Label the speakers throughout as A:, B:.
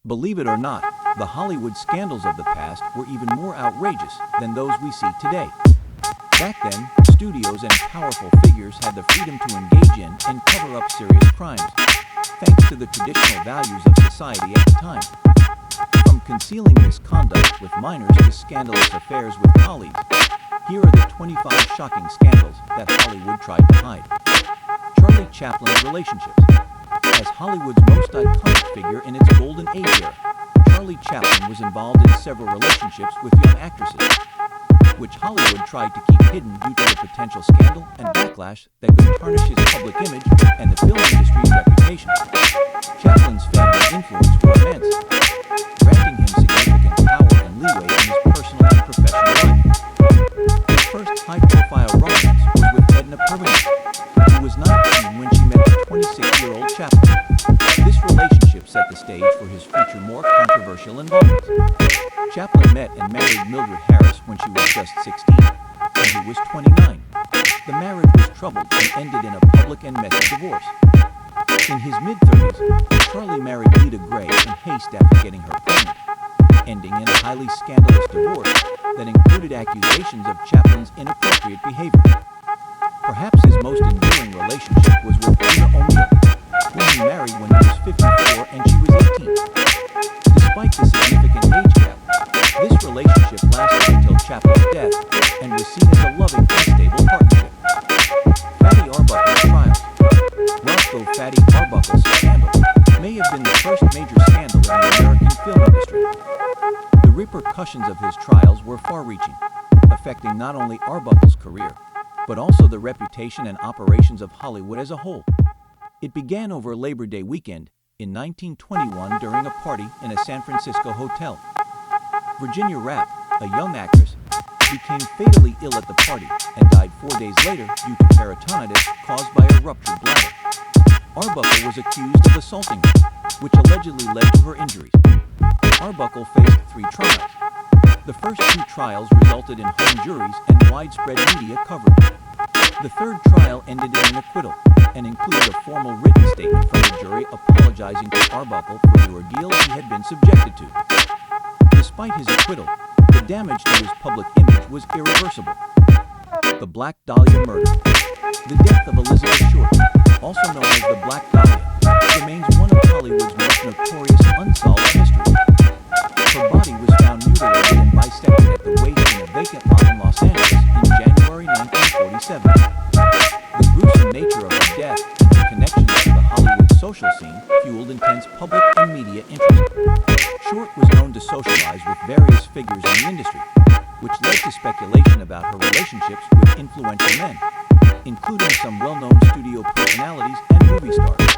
A: Believe it or not, the Hollywood scandals of the past were even more outrageous than those we see today. Back then, studios and powerful figures had the freedom to engage in and cover up serious crimes, thanks to the traditional values of society at the time. From concealing misconduct with minors to scandalous affairs with colleagues, here are the 25 shocking scandals that Hollywood tried to hide. Charlie Chaplin's relationships. As Hollywood's most iconic figure in its golden age era, Charlie Chaplin was involved in several relationships with young actresses, which Hollywood tried to keep hidden due to the potential scandal and backlash that could tarnish his public image and the film industry's reputation. Chaplin's fame and influence were immense, granting him significant power and leeway in his personal and professional life. His first high-profile romance was with Edna Purviance, who was 19 when she met the 26-year-old Chaplin. This relationship set the stage for his future more controversial involvements. Chaplin met and married Mildred Harris when she was just 16, and he was 29. The marriage was troubled and ended in a public and messy divorce. In his mid-30s, Charlie married Lita Gray in haste after getting her pregnant, ending in a highly scandalous divorce that included accusations of Chaplin's inappropriate behavior. Perhaps his most enduring relationship was with Una O'Neill, whom he married when he was 54 and she was 18. Despite the significant age gap, this relationship lasted until Chaplin's death and was seen as a loving and stable partnership. Fatty Arbuckle's trials. Roscoe Fatty Arbuckle's scandal may have been the first major scandal in the American film industry. The repercussions of his trials were far-reaching, affecting not only Arbuckle's career, but also the reputation and operations of Hollywood as a whole. It began over Labor Day weekend in 1921 during a party in a San Francisco hotel. Virginia Rappe, a young actress, became fatally ill at the party and died 4 days later due to peritonitis caused by a ruptured bladder. Arbuckle was accused of assaulting her, which allegedly led to her injuries. Arbuckle faced 3 trials. The first 2 trials resulted in hung juries and widespread media coverage. The third trial ended in an acquittal and included a formal written statement from the jury apologizing to Arbuckle for the ordeal he had been subjected to. Despite his acquittal, the damage to his public image was irreversible. The Black Dahlia murder. The death of Elizabeth Short, also known as the Black Dahlia, remains one of Hollywood's most notorious unsolved mysteries. Her body was found mutilated and bisected at the waist in a vacant lot in Los Angeles in January 1947. The gruesome nature of her death and her connections to the Hollywood social scene fueled intense public and media interest. Short was known to socialize with various figures in the industry, which led to speculation about her relationships with influential men, including some well-known studio personalities and movie stars.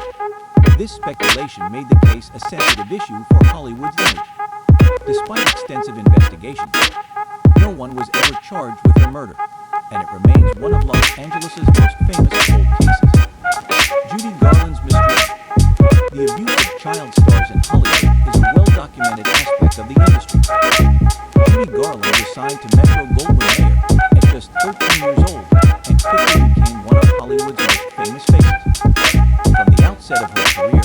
A: This speculation made the case a sensitive issue for Hollywood's image. Despite extensive investigations, no one was ever charged with her murder, and it remains one of Los Angeles' most famous cold cases. Judy Garland's mystery. The abuse of child stars in Hollywood is a well-documented aspect of the industry. Judy Garland was signed to Metro-Goldwyn-Mayer at just 13 years old and quickly became one of Hollywood's most famous faces. From the outset of her career,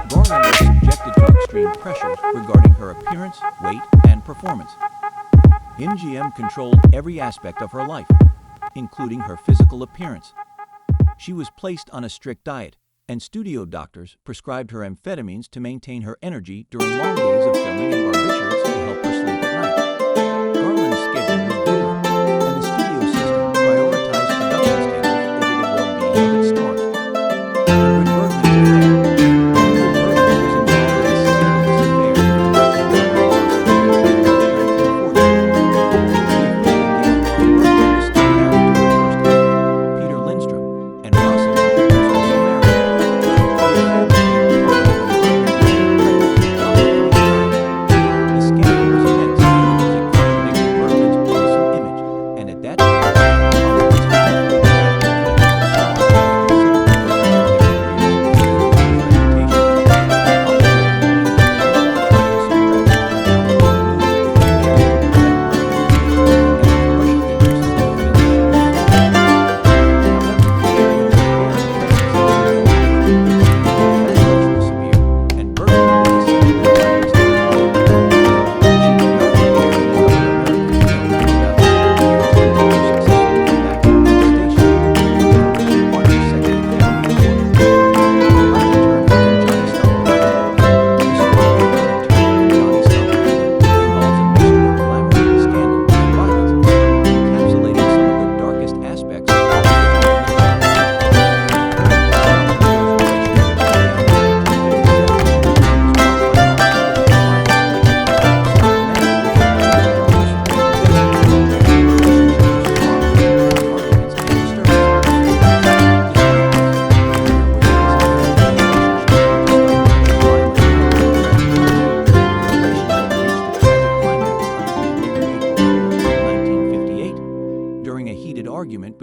A: Garland was subjected to extreme pressures regarding her appearance, weight, and performance. MGM controlled every aspect of her life, including her physical appearance. She was placed on a strict diet, and studio doctors prescribed her amphetamines to maintain her energy during long days of filming and barbiturates to help her sleep at night. Garland's schedule was grueling, and the studio system prioritized production schedules over the well-being of its stars. Ingrid Bergman's affair. Ingrid Bergman was involved in a scandalous affair with director Robert Rodriguez in 1940. Bergman was still married to her first husband, Peter Lindstrom, and Russell was also married. The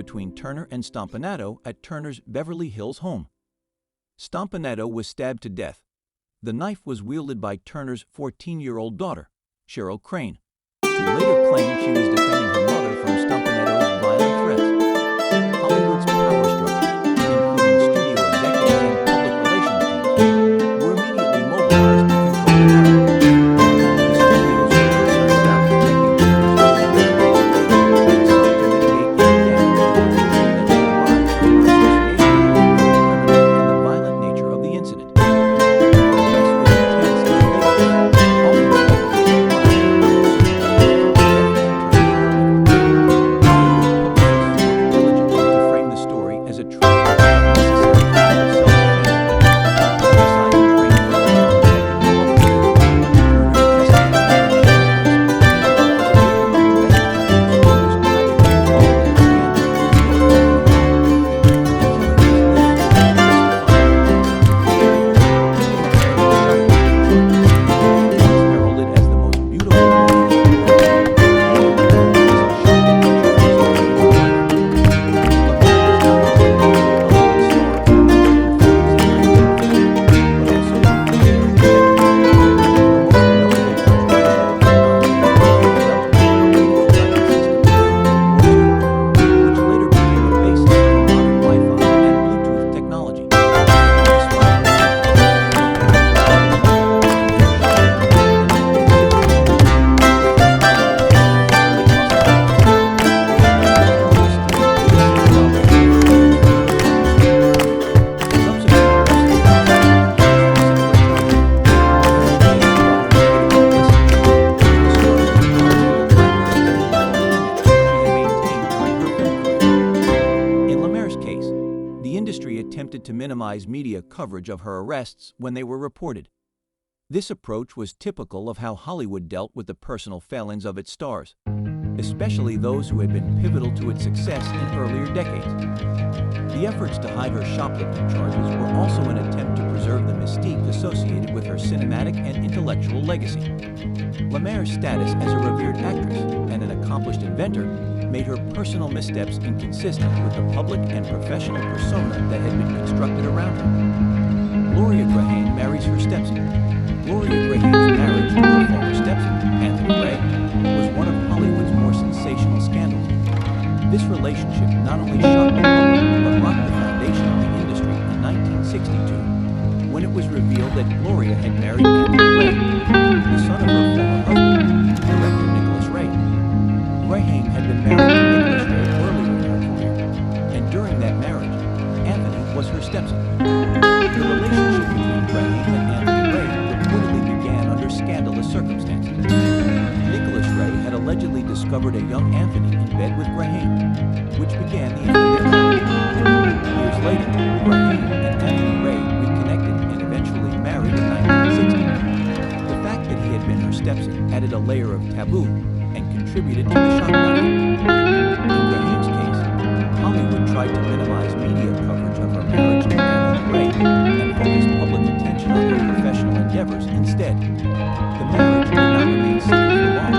A: between Turner and Stompanato at Turner's Beverly Hills home. Stompanato was stabbed to death. The knife was wielded by Turner's 14-year-old daughter, Cheryl Crane, who later claimed she was defending her mother from Stompanato's violent threats. Hollywood's power structure, including studio executives and public relations teams, were immediately mobilized to control the narrative. The studios were concerned about protecting Turner's reputation, and sought to mitigate any damage to the illusion that would arise from her association with the criminal and the violent nature of the incident. Attempted to minimize media coverage of her arrests when they were reported. This approach was typical of how Hollywood dealt with the personal failings of its stars, especially those who had been pivotal to its success in earlier decades. The efforts to hide her shoplifting charges were also an attempt to preserve the mystique associated with her cinematic and intellectual legacy. Lemaire's status as a revered actress and an accomplished inventor made her personal missteps inconsistent with the public and professional persona that had been constructed around her. Gloria Grahame marries her stepson. Gloria Grahame's marriage to her former stepson, Anthony Ray, was one of Hollywood's more sensational scandals. This relationship not only shocked the public, but rocked the foundation of the industry in 1962, when it was revealed that Gloria had married Anthony Ray, the son of her former husband, director Nicholas Ray. Grahame had been married to Nicholas Ray earlier in her career, and during that marriage, Anthony was her stepson. The relationship between Grahame and Anthony Ray reportedly began under scandalous circumstances. Nicholas Ray had allegedly discovered a young Anthony in bed with Grahame, which began the end of their marriage. Years later, Grahame and Anthony Ray reconnected and eventually married in 1960. The fact that he had been her stepson added a layer of taboo and contributed to the shock value. In Grahame's case, Hollywood tried to minimize media coverage of her marriage to Anthony Ray and focused public attention on her professional endeavors instead. The marriage did not remain secret for long,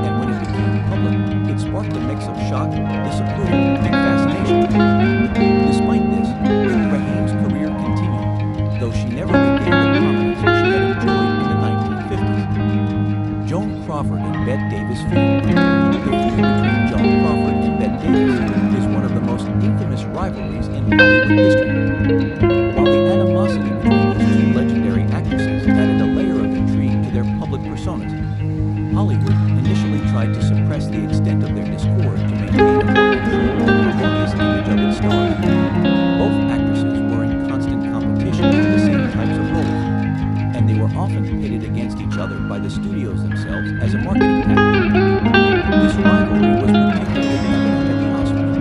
A: and when it became public, it sparked a mix of shock, disapproval, and fascination. Despite this, Grahame's career continued, though she never regained the prominence she had enjoyed in the 1950s. Joan Crawford and Bette Davis feud. The feud between Joan Crawford and Bette Davis is one of the most infamous rivalries in Hollywood history. While the animosity between these two legendary actresses added a layer of intrigue to their public personas, Hollywood initially tried to suppress the extent of their discord to maintain a more controlled and harmonious image of its stars. Both actresses were in constant competition for the same types of roles, and they were often pitted against each other by the studios themselves as a marketing tactic. This rivalry was particularly evident at the Oscars.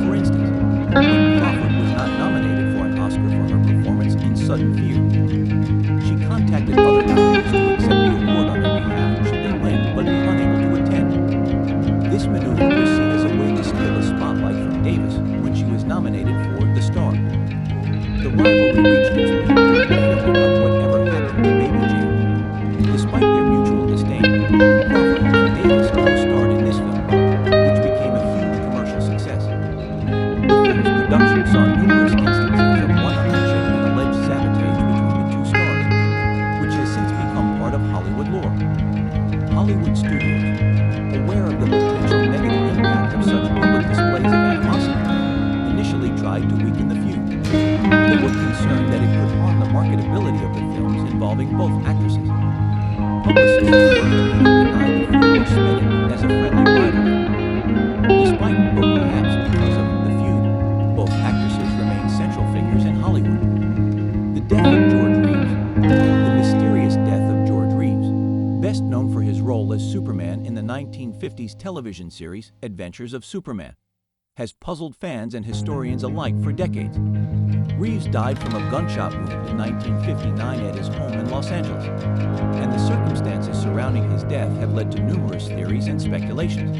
A: For instance, when Crawford was not nominated for an Oscar for her performance in Sudden Fear, she contacted other nominees to accept the award on their behalf should they win but be unable to attend. This maneuver was seen as a way to steal a spotlight from Davis when she was nominated for The Star. The rivalry reached its peak during the filming of Whatever Happened to Baby Jane. Despite their mutual disdain, Crawford and Davis co-starred in this film. Hollywood studios, aware of the potential negative impact of such public displays of animosity, initially tried to weaken the feud. They were concerned that it could harm the marketability of the films involving both actresses. Publicists worked to deny the feud or spin it as a friendly rivalry. Despite, or perhaps because of, the feud, both actresses remain central figures in Hollywood. The death of George Reeves. The mysterious death of George Reeves, best known for his role as Superman in the 1950s television series Adventures of Superman, has puzzled fans and historians alike for decades. Reeves died from a gunshot wound in 1959 at his home in Los Angeles, and the circumstances surrounding his death have led to numerous theories and speculations.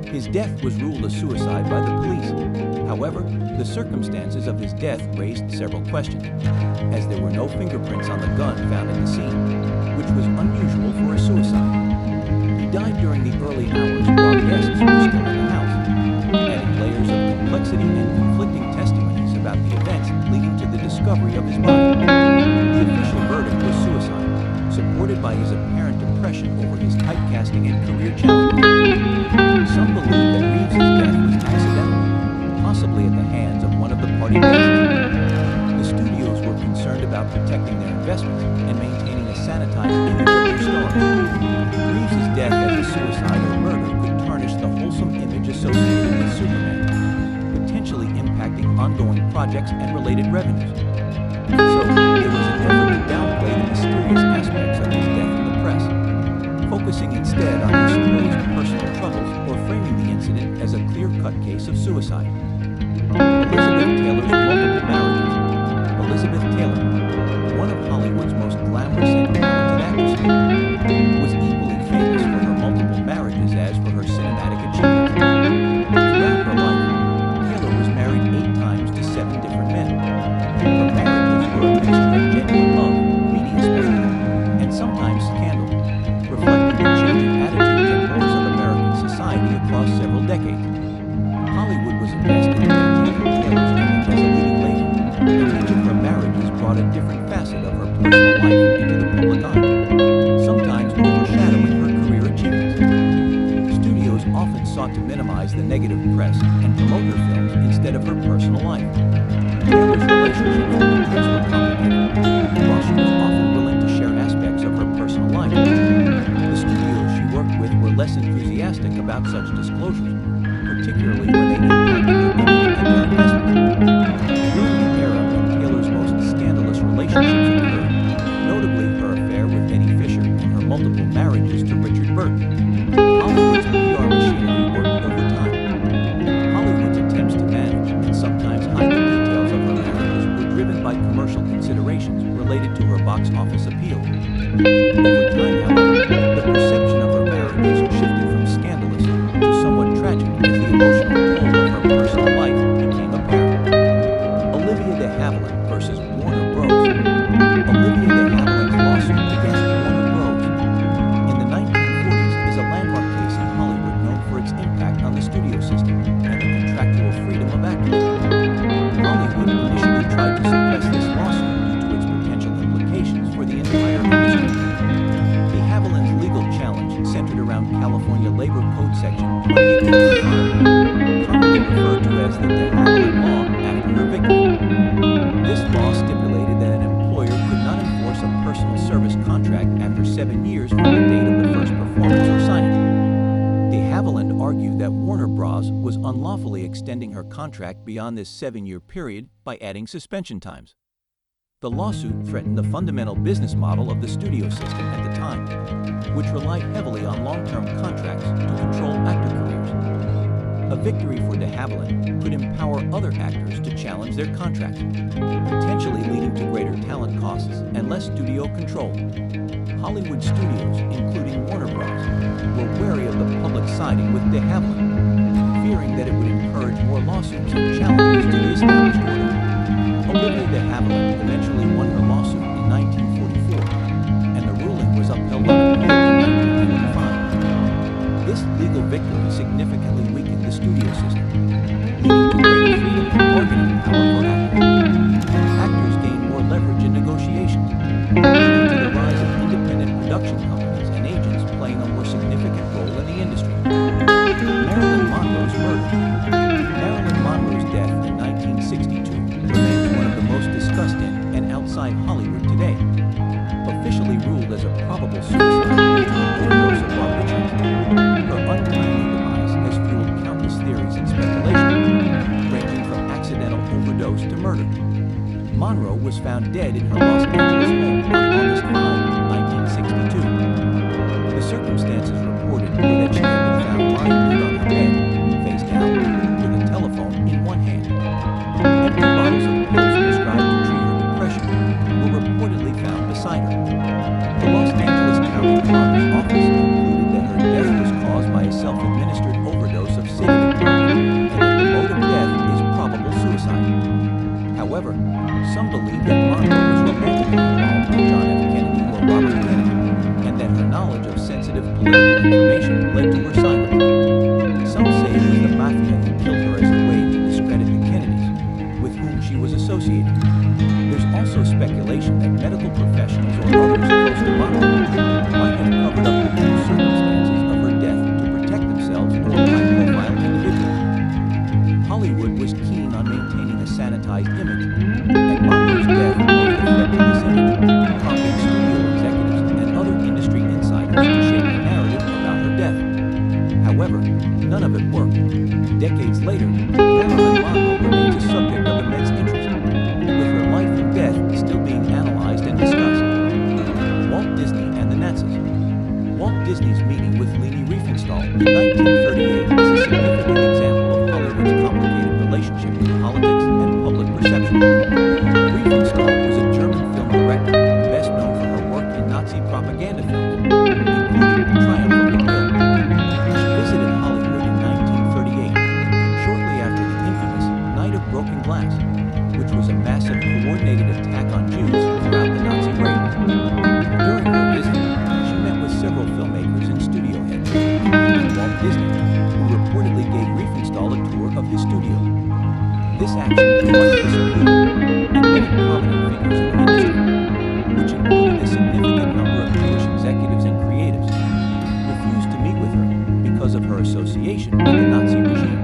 A: His death was ruled a suicide by the police. However, the circumstances of his death raised several questions, as there were no fingerprints on the gun found at the scene, which was unusual for a suicide. He died during the early hours while guests were still in the house, adding layers of complexity and conflicting testimonies about the events leading to the discovery of his body. The official verdict was suicide, supported by his apparent depression over his typecasting and career challenges. Some believe that Reeves' death was accidental, possibly at the hands of one of the party guests. The studios were concerned about protecting their investments and maintaining a sanitized image of their stars. Reeves' death as a suicide or murder could tarnish the wholesome image associated with Superman, potentially impacting ongoing projects and related revenues. So, there was an effort to downplay the mysterious aspects of his death in the press, focusing instead on his supposed personal troubles or framing the incident as a clear-cut case of suicide. Elizabeth Taylor's multiple marriages. Elizabeth Taylor, one of Hollywood's most glamorous and talented actresses, was equally famous for her multiple marriages as for her cinematic achievements. Throughout her life, Taylor was married 8 times to 7 different men. Her marriages were a mixture of genuine love, media spectacle, and sometimes scandal, reflecting the changing attitudes and roles of American society across several decades. Hollywood was invested in maintaining Taylor's image as a leading lady, and each of her marriages brought a different facet of her personal life into the public eye, sometimes overshadowing her career achievements. Studios often sought to minimize the negative press and promote her films instead of her personal life. Taylor's relationships with the press were complicated, while she was often willing to share aspects of her personal life. The studios she worked with were less enthusiastic about such disclosures, particularly when they impacted her image and their investments. During the era when Taylor's most scandalous relationships occurred, notably her affair with Eddie Fisher and her multiple marriages to Richard Burton, Hollywood's PR machinery worked overtime. Hollywood's attempts to manage and sometimes hide the details of her marriages were driven by commercial considerations related to her box office appeal. Over time, however, the perception of her marriages shifted from scandalous to somewhat tragic as the emotional toll of her personal life became apparent. Olivia de Havilland versus Warner Bros. Olivia de Havilland's lawsuit against Warner Bros. in the 1940s is a landmark case in Hollywood known for its impact on the studio system and the contractual freedom of actors. Hollywood initially tried to suppress this lawsuit due to its potential implications for the entire industry. De Havilland's legal challenge centered around California Labor Code Section 2825, commonly referred to as the De Havilland Law after her victory. This law stipulated that an employer could not enforce a personal service contract after 7 years from the date of the first performance or signing. De Havilland argued that Warner Bros. Was unlawfully extending her contract beyond this 7-year period by adding suspension times. The lawsuit threatened the fundamental business model of the studio system at the time, which relied heavily on long-term contracts to control actor careers. A victory for de Havilland could empower other actors to challenge their contracts, potentially leading to greater talent costs and less studio control. Hollywood studios, including Warner Bros., were wary of the public siding with de Havilland, fearing that it would encourage more lawsuits and challenges to the established order. Olivia de Havilland eventually won her lawsuit in 1944, and the ruling was upheld on appeal in 1945. This legal victory significantly weakened the studio system, leading to greater freedom and bargaining power for actors. Actors gained more leverage in negotiations, leading to the rise of independent production companies and agents playing a more significant role in the industry. Marilyn Monroe's murder. Marilyn Monroe's death in 1962 remains one of the most discussed in and outside Hollywood today. Officially ruled as a probable suicide due to an overdose of barbiturates, her untimely demise has fueled countless theories and speculation, ranging from accidental overdose to murder. Monroe was found dead in her Los Angeles home on August 5, 1962. The circumstances reported were that she had been found lying nude on her bed, face down, with a telephone in one hand. Empty bottles of pills prescribed to treat her depression were reportedly found beside her. The Los Angeles County Coroner's Office concluded that her death was caused by a self-administered overdose of sedative drugs and that the mode of death is probable suicide. However, some believe that Monroe was romantically involved with John F. Kennedy or Robert Kennedy, and that her knowledge of sensitive political information led to her silence. Some say it was the mafia who killed her as a way to discredit the Kennedys, with whom she was associated. There's also speculation that medical professionals or others close to Monroe might have covered up the true circumstances of her death to protect themselves or high-profile individuals. Hollywood was keen on maintaining a sanitized image, and Monroe's death posed a threat to this image, prompting studio executives and other industry insiders to shape the narrative about her death. However, none of it worked. Decades later, Marilyn Monroe remains a subject of immense interest, with her life and death still being analyzed and discussed. Walt Disney and the Nazis. Walt Disney's meeting with Leni Riefenstahl in 1938 is a significant example of Hollywood's complicated relationship with politics and public perception. Riefenstahl was a German film director, best known for her work in Nazi propaganda films, including Triumph of the Will. She visited Hollywood in 1938, shortly after the infamous Night of Broken Glass, which was a massive coordinated attack on Jews throughout the Nazi raid. During her visit, she met with several filmmakers and studio heads, including Walt Disney, who reportedly gave Riefenstahl a tour of his studio. This action drew much disapproval, and many prominent figures in the industry, which included a significant number of Jewish executives and creatives, refused to meet with her because of her association with the Nazi regime.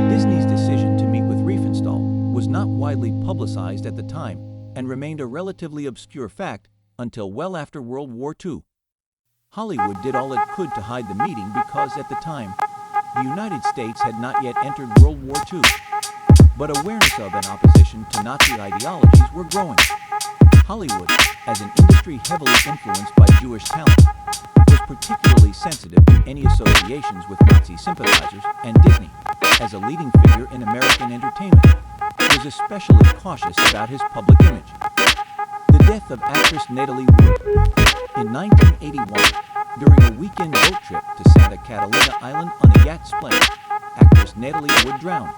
A: Disney's decision to meet with Riefenstahl was not widely publicized at the time and remained a relatively obscure fact until well after World War II. Hollywood did all it could to hide the meeting because, at the time, the United States had not yet entered World War II. But awareness of and opposition to Nazi ideologies were growing. Hollywood, as an industry heavily influenced by Jewish talent, was particularly sensitive to any associations with Nazi sympathizers, and Disney, as a leading figure in American entertainment, was especially cautious about his public image. The death of actress Natalie Wood. In 1981, during a weekend boat trip to Santa Catalina Island on a yacht Splendid, actress Natalie Wood drowned.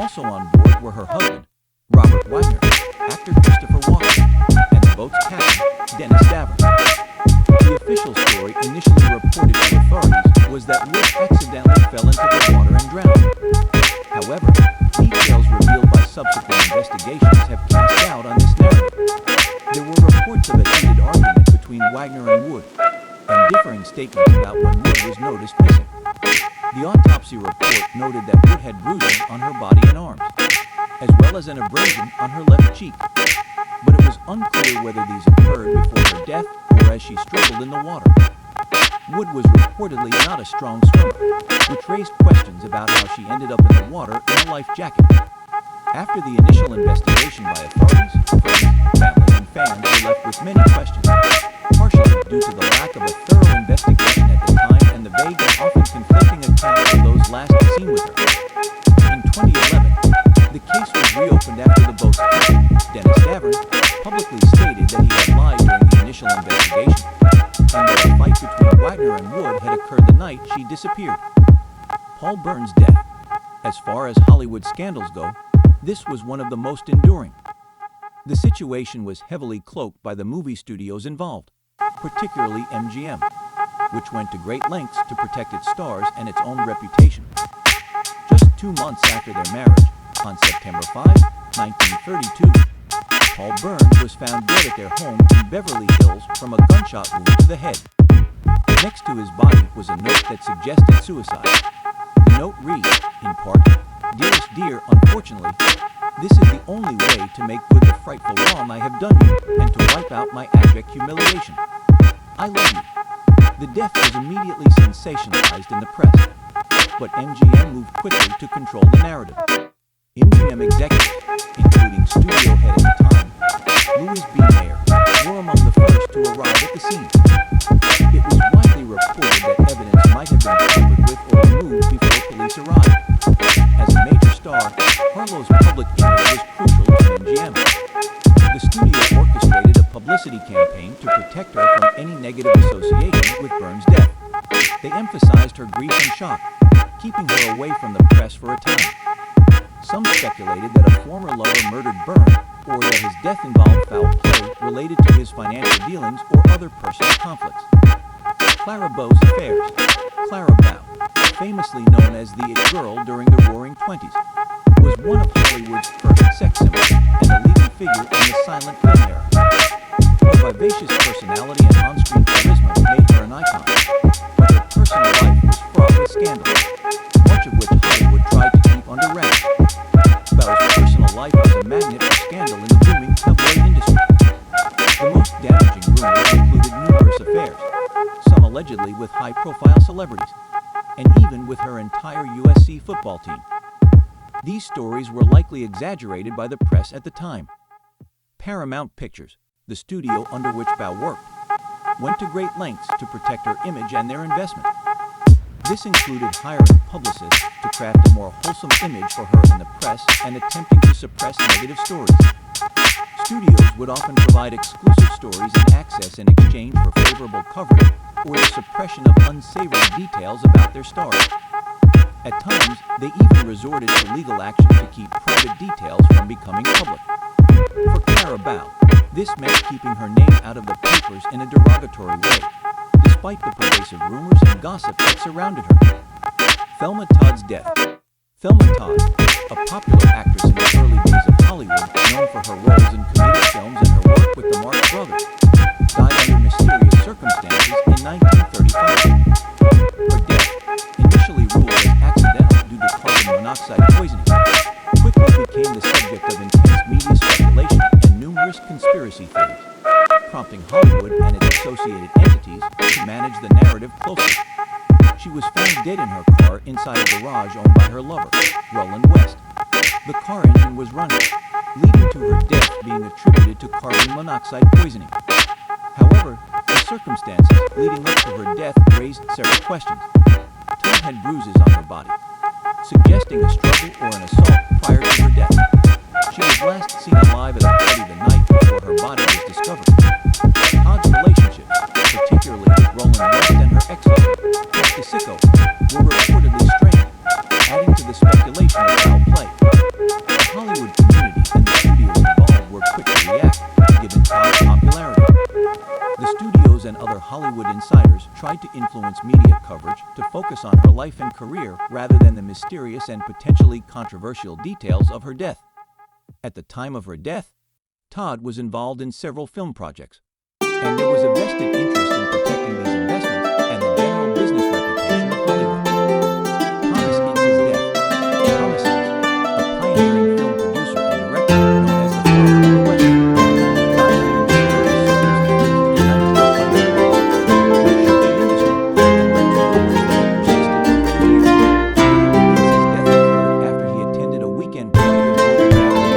A: Also on board were her husband, Robert Wagner, actor Christopher Walken, and the boat's captain, Dennis Davern. The official story initially reported to authorities was that Wood accidentally fell into the water and drowned. However, details revealed by subsequent investigations have cast doubt on this narrative. There were reports of a heated argument between Wagner and Wood, and differing statements about when Wood was noticed missing. The autopsy report noted that Wood had bruises on her body and arms, as well as an abrasion on her left cheek. But it was unclear whether these occurred before her death or as she struggled in the water. Wood was reportedly not a strong swimmer, which raised questions about how she ended up in the water in a life jacket. After the initial investigation by authorities, friends, family, and fans were left with many questions, partially due to the lack of a thorough investigation at the time and the vague and often conflicting accounts of those last seen with her. In 2011, the case was reopened after the boat's captain, Dennis Davern, publicly stated that he had lied during the initial investigation, and that a fight between Wagner and Wood had occurred the night she disappeared. Paul Byrne's death. As far as Hollywood scandals go, this was one of the most enduring. The situation was heavily cloaked by the movie studios involved, particularly MGM, which went to great lengths to protect its stars and its own reputation. Just 2 months after their marriage, on September 5, 1932, Paul Byrne was found dead at their home in Beverly Hills from a gunshot wound to the head. to his body was a note that suggested suicide. The note reads, in part, "Dearest dear, unfortunately, this is the only way to make good the frightful wrong I have done you, and to wipe out my abject humiliation. I love you." The death was immediately sensationalized in the press, but MGM moved quickly to control the narrative. MGM executives, including studio head at the time, Louis B. Mayer, were among the first to arrive at the scene. It was widely reported that evidence might have been tampered with or removed before police arrived. As a major star, Harlow's public image was crucial to MGM. The studio orchestrated a publicity campaign to protect her from any negative association with Byrne's death. They emphasized her grief and shock, keeping her away from the press for a time. Some speculated that a former lover murdered Byrne, or that his death involved foul play related to his financial dealings or other personal conflicts. Clara Bow's affairs. Clara Bow, famously known as the It Girl during the Roaring Twenties, was one of Hollywood's perfect sex symbols and a leading figure in the silent film era. Her vivacious personality and on-screen charisma made her an icon, but her personal life was fraught with scandal, much of which Hollywood tried to keep under wraps. Bow's personal life was a magnet for scandal in the booming tabloid industry. The most damaging rumors included numerous affairs, some allegedly with high-profile celebrities, and even with her entire USC football team. These stories were likely exaggerated by the press at the time. Paramount Pictures, the studio under which Bow worked, went to great lengths to protect her image and their investment. This included hiring publicists to craft a more wholesome image for her in the press and attempting to suppress negative stories. Studios would often provide exclusive stories and access in exchange for favorable coverage or the suppression of unsavory details about their stars. At times, they even resorted to legal action to keep private details from becoming public. For Clara Bow, this meant keeping her name out of the papers in a derogatory way, despite the pervasive rumors and gossip that surrounded her. Thelma Todd's death. Thelma Todd, a popular actress in the early days of Hollywood, known for her roles in comedic films and her work with the Marx Brothers, died under mysterious circumstances in 1935. Her death, initially ruled as accidental due to carbon monoxide poisoning, quickly became the subject of intense media speculation and numerous conspiracy theories, prompting Hollywood and its associated entities to manage the narrative closely. She was found dead in her car inside a garage owned by her lover, Roland West. The car engine was running, leading to her death being attributed to carbon monoxide poisoning. However, the circumstances leading up to her death raised several questions. Todd had bruises on her body, suggesting a struggle or an assault prior to her death. She was last seen alive at a party the night before her body was discovered. Todd's relationships, particularly with Roland West and her ex-lover, Chris DeSicco, were reportedly strained, adding to the speculation of foul play. The Hollywood community and the studios involved were quick to react, given Todd's popularity. The studios and other Hollywood insiders tried to influence media coverage to focus on her life and career rather than the mysterious and potentially controversial details of her death. At the time of her death, Todd was involved in several film projects, and there was a vested interest in protecting these investments and the general business reputation of Hollywood. Thomas Ince's death. Thomas Ince, a pioneering film producer and director known as the Father of the Western, died under mysterious circumstances in 1924, which shook the industry and led to rumors that had persisted for 3 years. Ince's death occurred after he attended a weekend party aboard the Japanese.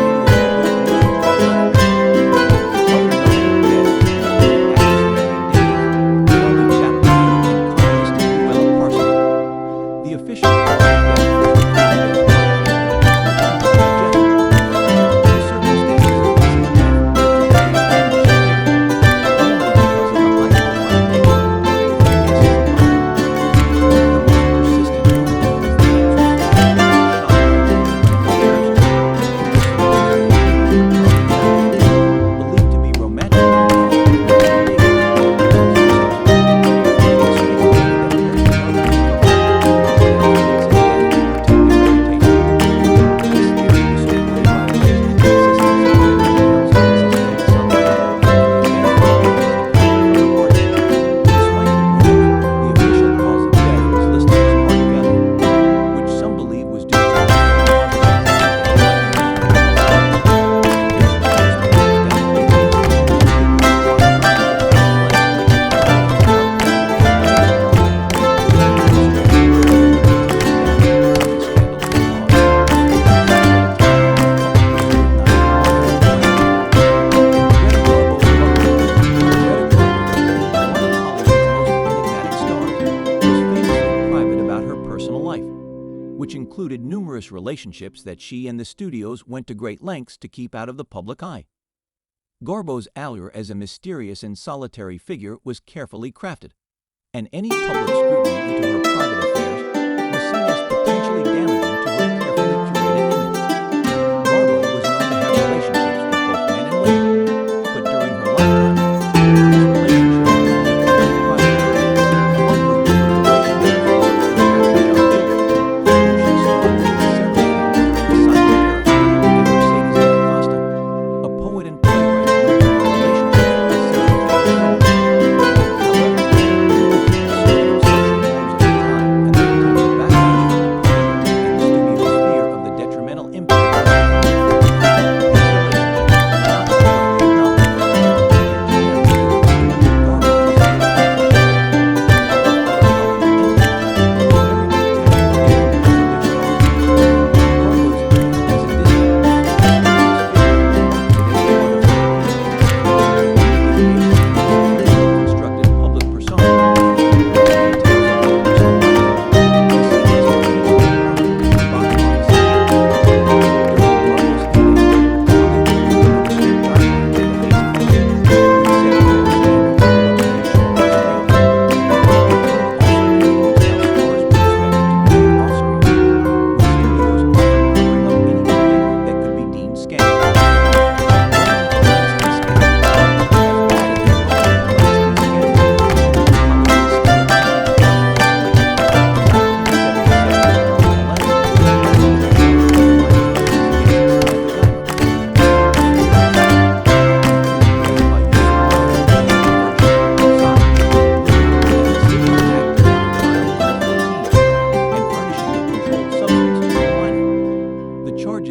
A: which included numerous relationships that she and the studios went to great lengths to keep out of the public eye. Garbo's allure as a mysterious and solitary figure was carefully crafted, and any public scrutiny into her private affairs was seen as potentially damaging to her carefully curated image. Garbo was known to have relationships with both men and women, but during her lifetime, these relationships were very private. Among her rumored relationships was actor John Gilbert, whom she supported in several films of the silent era, and Mercedes Acosta, a poet and playwright known for her relationship with Sarah Frederick. However, certain social norms of the time and the potential backlash from the public and the studio's fear of the detrimental impact of these relationships were not publicly acknowledged.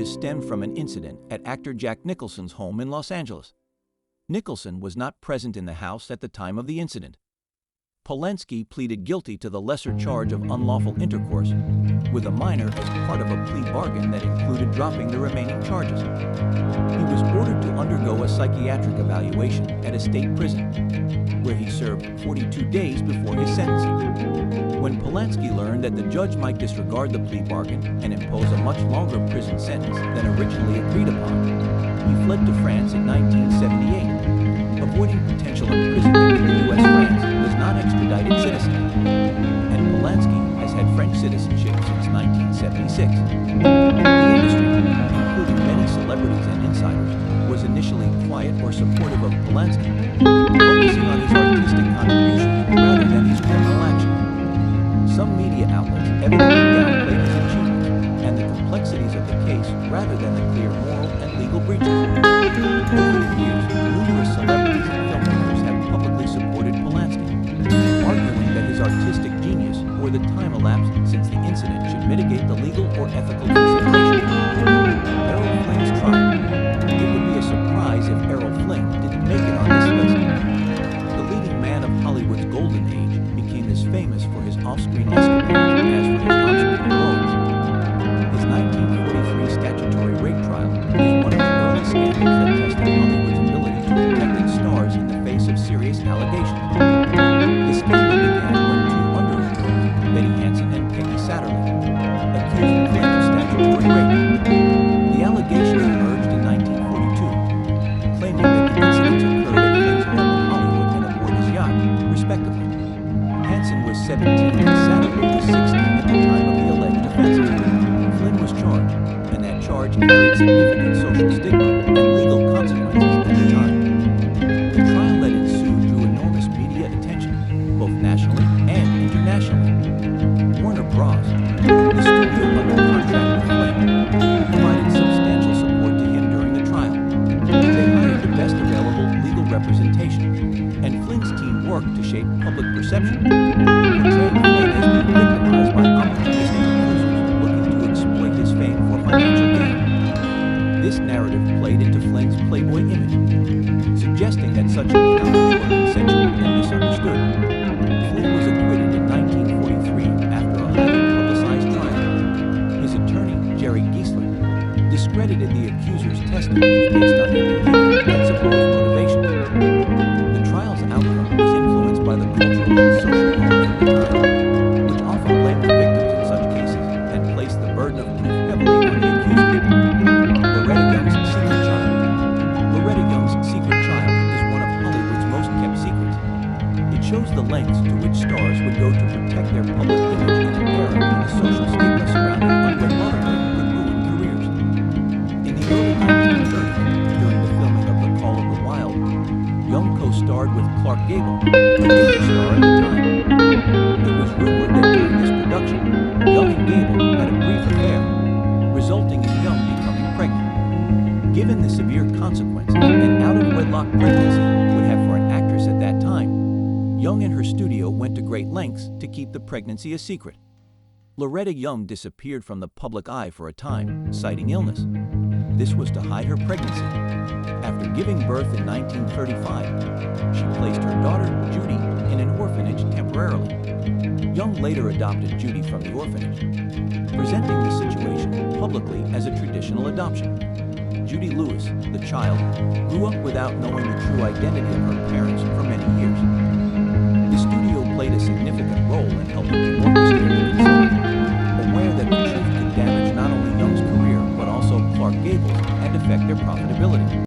A: Stemmed from an incident at actor Jack Nicholson's home in Los Angeles. Nicholson was not present in the house at the time of the incident. Polanski pleaded guilty to the lesser charge of unlawful intercourse with a minor as part of a plea bargain that included dropping the remaining charges. He was ordered to undergo a psychiatric evaluation at a state prison, where he served 42 days before his sentencing. When Polanski learned that the judge might disregard the plea bargain and impose a much longer prison sentence than originally agreed upon, he fled to France in 1978, avoiding potential imprisonment in the U.S. France was not extradited citizen, and Polanski has had French citizenship since 1976. The industry, including many celebrities and insiders, was initially quiet or supportive of Polanski, focusing on his artistic contributions rather than his criminal action. Some media outlets evidently downplayed his achievements and the complexities of the case rather than the clear moral and legal breaches. Over the years, numerous celebrities and filmmakers have publicly supported Polanski, arguing that his artistic genius or the time elapsed since the incident should mitigate the legal or ethical considerations. Errol Flynn's trial. It would be a surprise if Errol Flynn didn't make it on this list. The leading man of Hollywood's golden age became as famous for his off-screen escapades as for his on-screen heroics. His 1943 statutory rape trial is one of the early scandals that tested Hollywood's ability to protect its stars in the face of serious allegations. The scandal began when two underage girls, Betty Hansen and Peggy Satterley, accused Flynn of statutory rape. The allegations emerged in 1942, claiming that the incidents occurred at Flynn's home in Hollywood and aboard his yacht, respectively. Hansen was 17 and Satterley was 16 at the time of the alleged offenses. Flynn was charged, and that charge carried significant social stigma and legal consequences at the time. The trial that ensued drew enormous media attention, both nationally and internationally. Warner Bros., the studio under contract with Flynn, provided substantial support to him during the trial. They hired the best available legal representation, and Flynn's team worked to shape public perception, portraying Flynn as being victimized by opportunistic accusers looking to exploit his fame for financial gain. This narrative played into Flynn's Playboy image, suggesting that such encounters were consensual and misunderstood. Flynn was acquitted in 1943 after a highly publicized trial. His attorney, Jerry Giesler, discredited the accuser's testimonies based on their behavior and supposed motivations. The trial's outcome was influenced by the cultural and social norms of the time, which often blamed the victims in such cases and placed the stars would go to protect their public image in an era when the social stigma surrounding unwed motherhood could ruin careers. In the early 1930s, during the filming of The Call of the Wild, Young co-starred with Clark Gable, a major star at the time. It was rumored that during this production, Young and Gable had a brief affair, resulting in Young becoming pregnant. Given the severe consequences an out-of-wedlock pregnancy would have for an actress at that time, Young and her studio went to great lengths to keep the pregnancy a secret. Loretta Young disappeared from the public eye for a time, citing illness. This was to hide her pregnancy. After giving birth in 1935, she placed her daughter, Judy, in an orphanage temporarily. Young later adopted Judy from the orphanage, presenting the situation publicly as a traditional adoption. Judy Lewis, the child, grew up without knowing the true identity of her parents for many years. The studio played a significant role in helping to orchestrate the consultant, aware that the truth could damage not only Young's career but also Clark Gable's and affect their profitability.